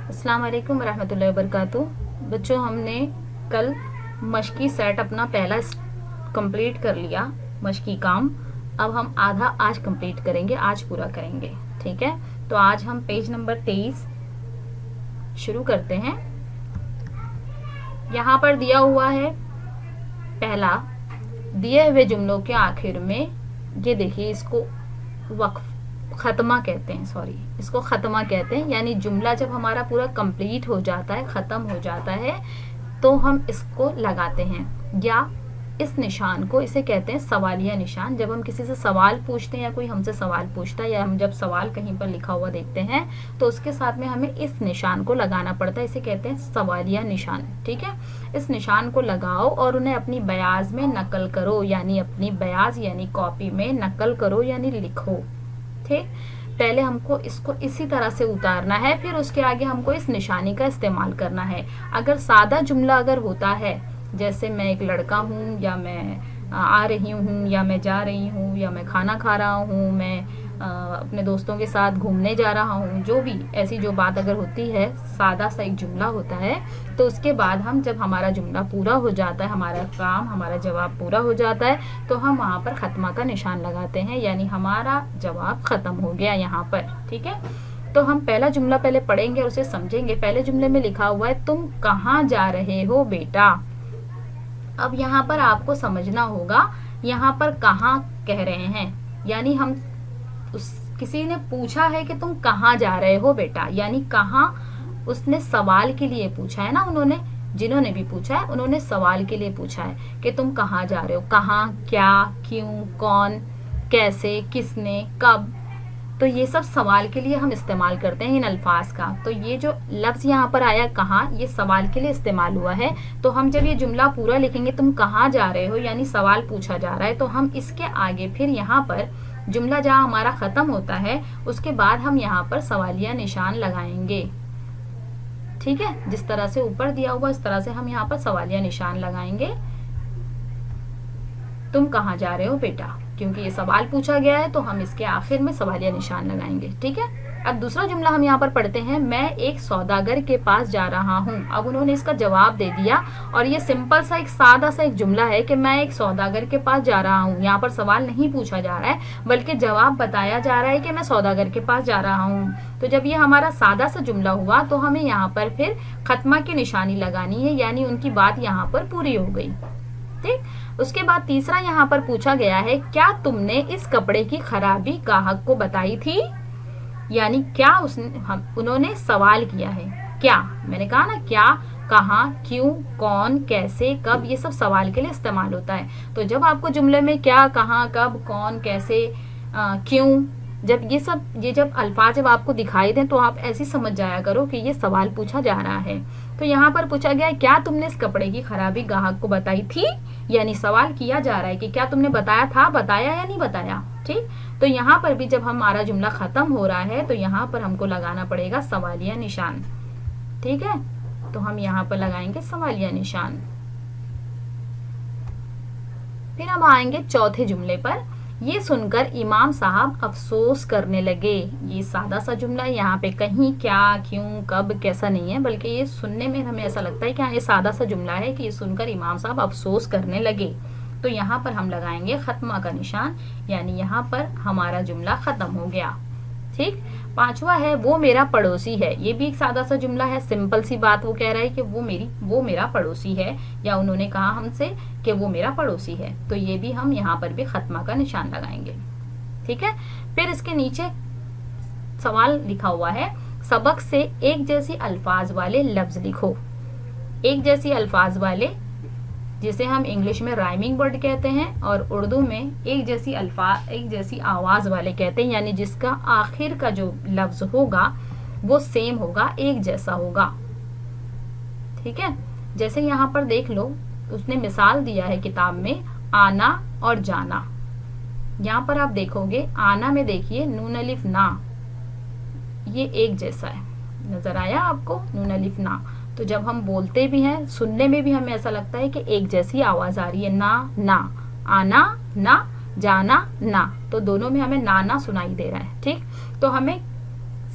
अस्सलाम वालेकुम रहमतुल्लाहि वबरकातुहू। बच्चों, हमने कल मशकी सेट अपना पहला कंप्लीट कर लिया, मशकी काम। अब हम आधा आज कंप्लीट करेंगे, आज पूरा करेंगे। ठीक है, तो आज हम पेज नंबर 23 शुरू करते हैं। यहाँ पर दिया हुआ है पहला, दिए हुए जुमलों के आखिर में ये देखिए, इसको वक्फ खत्मा कहते हैं, सॉरी इसको खत्मा कहते हैं। यानी जुमला जब हमारा पूरा कंप्लीट हो जाता है, खत्म हो जाता है, तो हम इसको लगाते हैं, या इस निशान को, इसे कहते हैं सवालिया निशान। जब हम किसी से सवाल पूछते हैं या कोई हमसे सवाल पूछता है, या हम जब सवाल कहीं पर लिखा हुआ देखते हैं तो उसके साथ में हमें इस निशान को लगाना पड़ता है। इसे कहते हैं सवालिया निशान। ठीक है, इस निशान को लगाओ और उन्हें अपनी बयाज में नकल करो, यानी अपनी बयाज यानी कॉपी में नकल करो यानी लिखो। ठीक, पहले हमको इसको इसी तरह से उतारना है, फिर उसके आगे हमको इस निशानी का इस्तेमाल करना है। अगर सादा जुमला अगर होता है, जैसे मैं एक लड़का हूँ, या मैं आ रही हूँ, या मैं जा रही हूँ, या मैं खाना खा रहा हूँ, मैं अपने दोस्तों के साथ घूमने जा रहा हूँ, जो भी ऐसी जो बात अगर होती है, सादा सा एक जुमला होता है, तो उसके बाद हम जब हमारा जुमला पूरा हो जाता है, हमारा काम, हमारा जवाब पूरा हो जाता है, तो हम वहाँ पर खत्मा का निशान लगाते हैं, यानी हमारा जवाब खत्म हो गया यहाँ पर। ठीक है, तो हम पहला जुमला पहले पढ़ेंगे और उसे समझेंगे। पहले जुमले में लिखा हुआ है, तुम कहाँ जा रहे हो बेटा। अब यहाँ पर आपको समझना होगा, यहाँ पर कहाँ कह रहे हैं, यानी हम किसी ने पूछा है कि तुम कहाँ जा रहे हो बेटा, यानी कहाँ, उसने सवाल के लिए पूछा है ना, उन्होंने, जिन्होंने भी पूछा है उन्होंने सवाल के लिए पूछा है कि तुम कहाँ जा रहे हो। कहाँ, क्या, क्यों, कौन, कैसे, किसने, कब, तो ये सब सवाल के लिए हम इस्तेमाल करते हैं इन अल्फाज का। तो ये जो लफ्ज यहाँ पर आया कहाँ, ये सवाल के लिए इस्तेमाल हुआ है। तो हम जब ये जुमला पूरा लिखेंगे, तुम कहाँ जा रहे हो, यानी सवाल पूछा जा रहा है, तो हम इसके आगे फिर यहाँ पर जुमला जहाँ हमारा खत्म होता है, उसके बाद हम यहाँ पर सवालिया निशान लगाएंगे। ठीक है, जिस तरह से ऊपर दिया हुआ इस तरह से हम यहाँ पर सवालिया निशान लगाएंगे। तुम कहाँ जा रहे हो बेटा, क्योंकि ये सवाल पूछा गया है, तो हम इसके आखिर में सवालिया निशान लगाएंगे। ठीक है, अब दूसरा जुमला हम यहाँ पर पढ़ते हैं, मैं एक सौदागर के पास जा रहा हूँ। अब उन्होंने इसका जवाब दे दिया, और ये सिंपल सा एक सादा सा एक जुमला है कि मैं एक सौदागर के पास जा रहा हूँ। यहाँ पर सवाल नहीं पूछा जा रहा है, बल्कि जवाब बताया जा रहा है कि मैं सौदागर के पास जा रहा हूँ। तो जब ये हमारा सादा सा जुमला हुआ, तो हमें यहाँ पर फिर खत्मा की निशानी लगानी है, यानी उनकी बात यहाँ पर पूरी हो गई। ठीक, उसके बाद तीसरा यहाँ पर पूछा गया है, क्या तुमने इस कपड़े की खराबी ग्राहक को बताई थी, यानी क्या उन्होंने सवाल किया है। क्या, मैंने कहा ना, क्या, कहाँ, क्यों, कौन, कैसे, कब, ये सब सवाल के लिए इस्तेमाल होता है। तो जब आपको जुमले में क्या, कहाँ, कब, कौन, कैसे, क्यों, जब ये जब अल्फाज जब आपको दिखाई दें, तो आप ऐसी समझ जाया करो कि ये सवाल पूछा जा रहा है। तो यहाँ पर पूछा गया है, क्या तुमने इस कपड़े की खराबी ग्राहक को बताई थी, यानी सवाल किया जा रहा है कि क्या तुमने बताया था, बताया या नहीं बताया। ठीक, तो यहाँ पर भी जब हमारा जुमला खत्म हो रहा है, तो यहाँ पर हमको लगाना पड़ेगा सवालिया निशान। ठीक है, तो हम यहाँ पर लगाएंगे सवालिया निशान। फिर हम आएंगे चौथे जुमले पर, ये सुनकर इमाम साहब अफसोस करने लगे। ये सादा सा जुमला है, यहाँ पे कहीं क्या, क्यों, कब, कैसा नहीं है, बल्कि ये सुनने में हमें ऐसा लगता है कि हाँ, ये सादा सा जुमला है कि ये सुनकर इमाम साहब अफसोस करने लगे। तो यहाँ पर हम लगाएंगे खत्मा का निशान, यानी यहाँ पर हमारा जुमला खत्म हो गया। ठीक, पांचवा है, वो मेरा पड़ोसी है। ये भी एक सादा सा जुमला है, सिंपल सी बात, वो कह रहा है कि वो मेरा पड़ोसी है, या उन्होंने कहा हमसे कि वो मेरा पड़ोसी है। तो ये भी हम यहाँ पर भी खत्मा का निशान लगाएंगे। ठीक है, फिर इसके नीचे सवाल लिखा हुआ है, सबक से एक जैसी अल्फाज वाले लफ्ज लिखो। एक जैसी अल्फाज वाले, जिसे हम इंग्लिश में राइमिंग वर्ड कहते हैं, और उर्दू में एक जैसी आवाज वाले कहते हैं, यानी जिसका आखिर का जो लफ्ज होगा वो सेम होगा, एक जैसा होगा। ठीक है, जैसे यहाँ पर देख लो, उसने मिसाल दिया है किताब में, आना और जाना। यहाँ पर आप देखोगे, आना में देखिए नून अलिफ ना, ये एक जैसा है, नजर आया आपको, नून अलिफ ना। तो जब हम बोलते भी हैं, सुनने में भी हमें ऐसा लगता है कि एक जैसी आवाज आ रही है, ना ना, आना ना, जाना ना, तो दोनों में हमें ना सुनाई दे रहा है। ठीक, तो हमें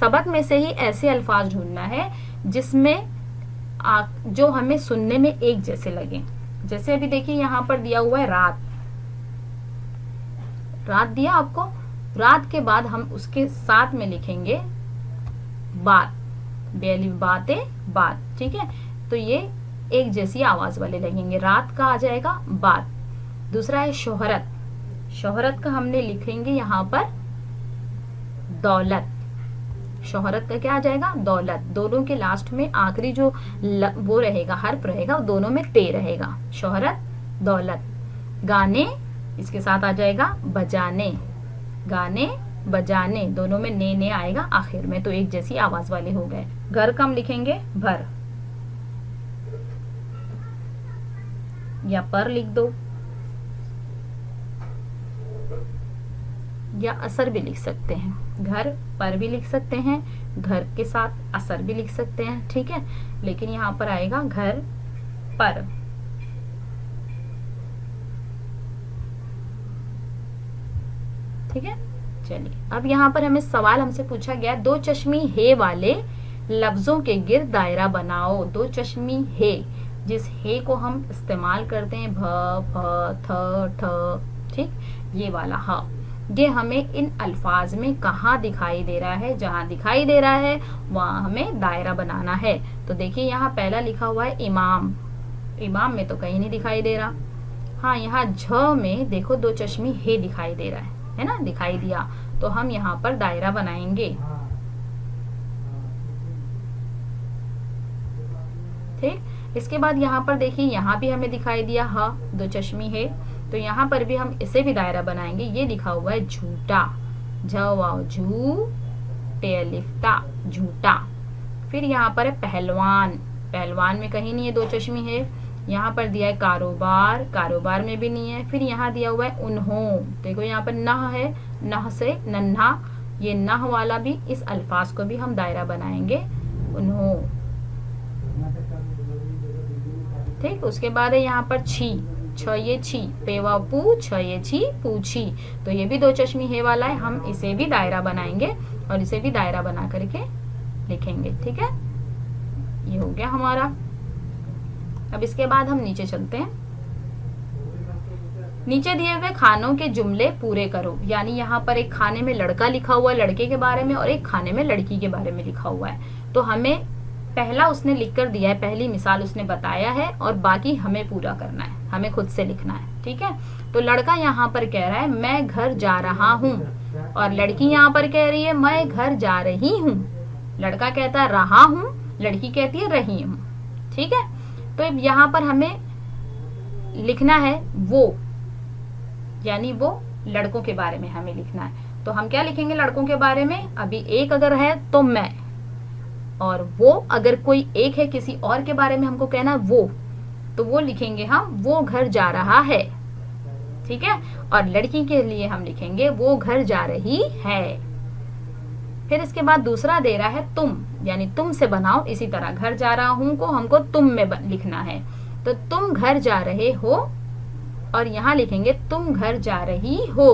सबक में से ही ऐसे अल्फाज ढूंढना है जिसमें जो हमें सुनने में एक जैसे लगे। जैसे अभी देखिए यहाँ पर दिया हुआ है रात, रात दिया आपको, रात के बाद हम उसके साथ में लिखेंगे बात, बेली बातें बात, ठीक है। तो ये एक जैसी आवाज वाले लगेंगे, रात का आ जाएगा बात। दूसरा है शोहरत, शोहरत का हमने लिखेंगे यहाँ पर दौलत, शोहरत का क्या आ जाएगा दौलत। दोनों के लास्ट में आखिरी जो वो रहेगा हर्फ रहेगा, दोनों में ते रहेगा, शोहरत दौलत। गाने, इसके साथ आ जाएगा बजाने, गाने बजाने, दोनों में ने आएगा आखिर में, तो एक जैसी आवाज वाले हो गए। घर का हम लिखेंगे भर या पर लिख दो, या असर भी लिख सकते हैं, घर पर भी लिख सकते हैं, घर के साथ असर भी लिख सकते हैं, ठीक है। लेकिन यहाँ पर आएगा घर पर। ठीक है, चलिए अब यहाँ पर हमें सवाल हमसे पूछा गया, दो चश्मी हे वाले लफ्जों के गिर्द दायरा बनाओ। दो चश्मी हे, जिस हे को हम इस्तेमाल करते हैं भ फ थ ठ, ठीक, ये वाला ह, ये हमें इन अल्फाज में कहाँ दिखाई दे रहा है, जहां दिखाई दे रहा है वहां हमें दायरा बनाना है। तो देखिए यहाँ पहला लिखा हुआ है इमाम, इमाम में तो कहीं नहीं दिखाई दे रहा। हाँ, यहाँ झ में देखो दो चश्मी हे दिखाई दे रहा है ना, दिखाई दिया, तो हम यहाँ पर दायरा बनाएंगे, ठीक। इसके बाद यहाँ पर देखिए यहाँ भी हमें दिखाई दिया ह, दो चश्मी है, तो यहाँ पर भी हम इसे भी दायरा बनाएंगे। ये लिखा हुआ है झूठा, झ झू टे अलिफ्ता, झूठा। फिर यहाँ पर है पहलवान, पहलवान में कहीं नहीं है, दो चश्मी है। यहाँ पर दिया है कारोबार, कारोबार में भी नहीं है। फिर यहाँ दिया हुआ है उन्हों, देखो यहाँ पर नह है, नह से नन्हा, ये नह वाला भी, इस अल्फाज को भी हम दायरा बनाएंगे उन्हों, ठीक। उसके बाद है यहाँ पर छी, छ ये छी, पेवा पू, छ ये छी पूछी, तो ये भी दो चश्मी है वाला है, हम इसे भी दायरा बनाएंगे और इसे भी दायरा बना करके लिखेंगे, ठीक है। ये हो गया हमारा। अब इसके बाद हम नीचे चलते हैं। नीचे दिए हुए खानों के जुमले पूरे करो, यानी यहाँ पर एक खाने में लड़का लिखा हुआ है लड़के के बारे में, और एक खाने में लड़की के बारे में लिखा हुआ है। तो हमें पहला उसने लिख कर दिया है, पहली मिसाल उसने बताया है, और बाकी हमें पूरा करना है, हमें खुद से लिखना है, ठीक है। तो लड़का यहाँ पर कह रहा है मैं घर जा रहा हूँ, और लड़की यहाँ पर कह रही है मैं घर जा रही हूँ। लड़का कहता है रहा हूँ, लड़की कहती है रही हूँ, ठीक है। तो यहाँ पर हमें लिखना है वो, यानी वो लड़कों के बारे में हमें लिखना है। तो हम क्या लिखेंगे लड़कों के बारे में, अभी एक अगर है तो मैं, और वो अगर कोई एक है किसी और के बारे में हमको कहना वो, तो वो लिखेंगे हम वो घर जा रहा है, ठीक है। और लड़की के लिए हम लिखेंगे वो घर जा रही है। फिर इसके बाद दूसरा दे रहा है तुम, यानी तुम से बनाओ, इसी तरह घर जा रहा हूं को हमको तुम में लिखना है। तो तुम घर जा रहे हो, और यहाँ लिखेंगे तुम घर जा रही हो।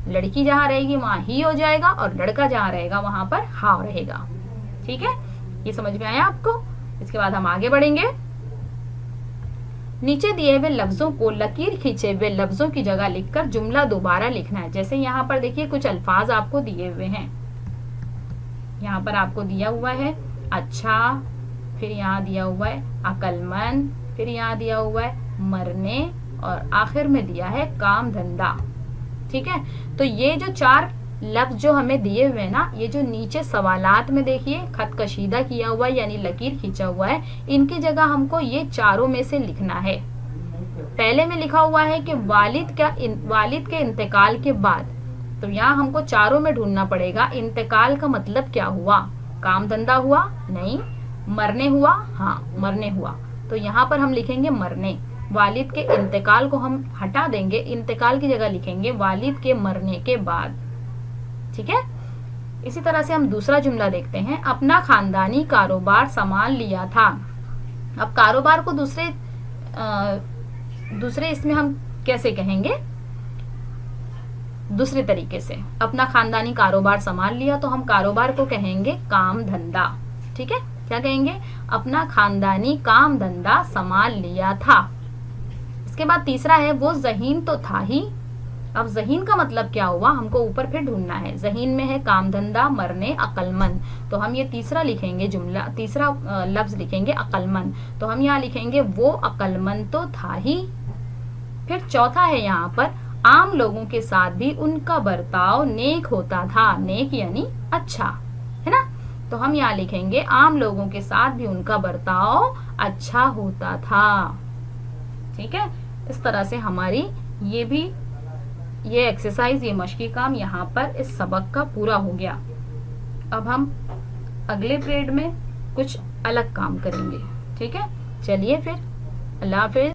लड़की जहां रहेगी वहां ही हो जाएगा, और लड़का जहां रहेगा वहां पर हा रहेगा, ठीक है। ये समझ में आया आपको। इसके बाद हम आगे बढ़ेंगे। नीचे दिए हुए लफ्जों को लकीर खींचे हुए लफ्जों की जगह लिखकर जुमला दोबारा लिखना है। जैसे यहाँ पर देखिए कुछ अल्फाज आपको दिए हुए हैं, यहाँ पर आपको दिया हुआ है अच्छा, फिर यहाँ दिया हुआ है अक्लमंद, फिर यहाँ दिया हुआ है मरने, और आखिर में दिया है काम धंधा, ठीक है। तो ये जो चार लफ्ज जो हमें दिए हुए ना, ये जो नीचे सवालात में देखिए खत कशीदा किया हुआ है, यानी लकीर खींचा हुआ है, इनकी जगह हमको ये चारों में से लिखना है। पहले में लिखा हुआ है कि वालिद के इंतकाल के बाद, तो यहाँ हमको चारों में ढूंढना पड़ेगा इंतकाल का मतलब क्या हुआ। काम धंधा हुआ नहीं, मरने हुआ, हाँ मरने हुआ, तो यहाँ पर हम लिखेंगे मरने। वालिद के इंतकाल को हम हटा देंगे, इंतकाल की जगह लिखेंगे वालिद के मरने के बाद, ठीक है। इसी तरह से हम दूसरा जुमला देखते हैं, अपना खानदानी कारोबार संभाल लिया था। अब कारोबार को दूसरे इसमें हम कैसे कहेंगे, दूसरे तरीके से। अपना खानदानी कारोबार संभाल लिया, तो हम कारोबार को कहेंगे काम धंधा, ठीक है। क्या कहेंगे? अपना खानदानी काम धंधा संभाल लिया था। इसके बाद तीसरा है वो ज़हीन तो था ही। अब ज़हीन का मतलब क्या हुआ, हमको ऊपर फिर ढूंढना है। ज़हीन में है काम धंधा, मरने, अक्लमंद। तो हम ये तीसरा लिखेंगे जुमला, तीसरा लफ्ज लिखेंगे अक्लमंद। तो हम यहाँ लिखेंगे वो अक्लमंद तो था ही। फिर चौथा है यहाँ पर आम लोगों के साथ भी उनका बर्ताव नेक होता था। नेक यानी अच्छा, है ना। तो हम यहाँ लिखेंगे आम लोगों के साथ भी उनका बर्ताव अच्छा होता था। ठीक है, इस तरह से हमारी ये एक्सरसाइज, ये मशकी काम यहाँ पर इस सबक का पूरा हो गया। अब हम अगले पीरियड में कुछ अलग काम करेंगे। ठीक है, चलिए फिर, अल्लाह हाफिज।